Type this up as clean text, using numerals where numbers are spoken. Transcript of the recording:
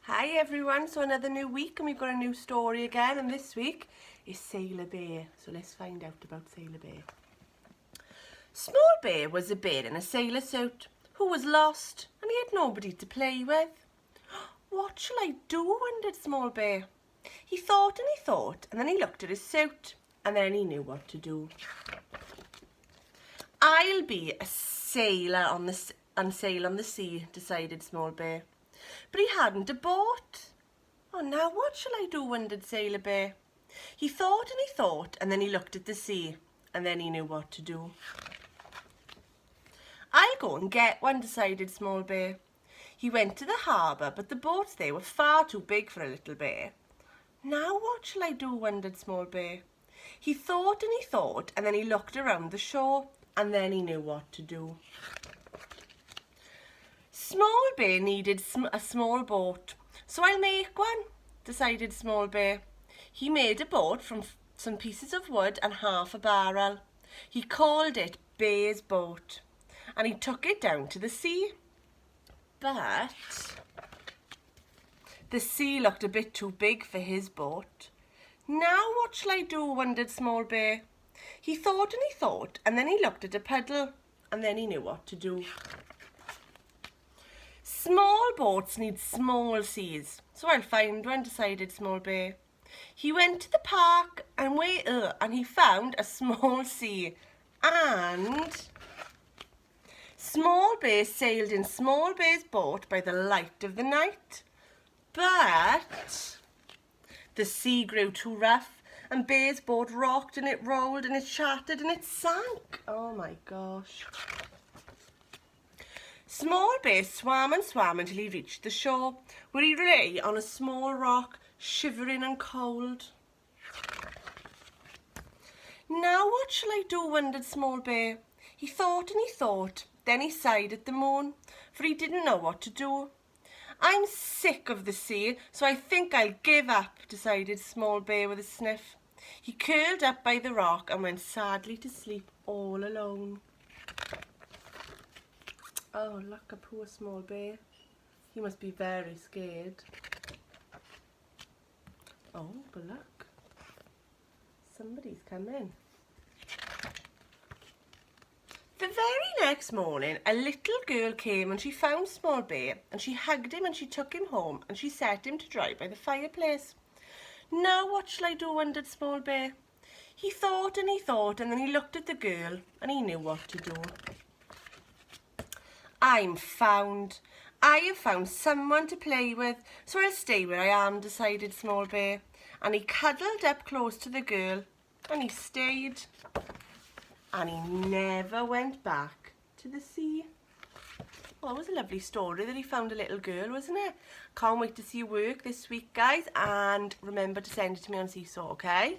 Hi everyone, so another new week and we've got a new story again, and this week is Sailor Bear. So let's find out about Sailor Bear. Small Bear was a bear in a sailor suit who was lost and he had nobody to play with. What shall I do, wondered Small Bear. He thought and he thought, and then he looked at his suit and then he knew what to do. I'll be a sailor and sail on the sea, decided Small Bear. But he hadn't a boat. Oh, now what shall I do, wondered Sailor Bear. He thought and he thought, and then he looked at the sea, and then he knew what to do. I'll go and get one, decided Small Bear. He went to the harbour, but the boats there were far too big for a little bear. Now what shall I do, wondered Small Bear. He thought and he thought, and then he looked around the shore, and then he knew what to do. Small Bear needed a small boat, so I'll make one, decided Small Bear. He made a boat from some pieces of wood and half a barrel. He called it Bear's Boat, and he took it down to the sea. But the sea looked a bit too big for his boat. Now what shall I do, wondered Small Bear. He thought and he thought, and then he looked at a puddle, and then he knew what to do. Small boats need small seas, so I'll find one, decided Small Bear. He went to the park and he found a small sea, and Small Bear sailed in Small Bear's boat by the light of the night. But the sea grew too rough, and Bear's boat rocked and it rolled and it shattered and it sank. Oh my gosh. Small Bear swam and swam until he reached the shore, where he lay on a small rock, shivering and cold. Now what shall I do, wondered Small Bear. He thought and he thought, then he sighed at the moon, for he didn't know what to do. I'm sick of the sea, so I think I'll give up, decided Small Bear with a sniff. He curled up by the rock and went sadly to sleep all alone. Oh, look, a poor Small Bear. He must be very scared. Oh, but look. Somebody's come in. The very next morning, a little girl came and she found Small Bear, and she hugged him and she took him home and she set him to dry by the fireplace. Now what shall I do, wondered Small Bear. He thought and he thought, and then he looked at the girl and he knew what to do. I have found someone to play with, so I'll stay where I am, decided Small Bear. And he cuddled up close to the girl, and he stayed. And he never went back to the sea. Well, that was a lovely story that he found a little girl, wasn't it? Can't wait to see your work this week, guys. And remember to send it to me on Seesaw, okay?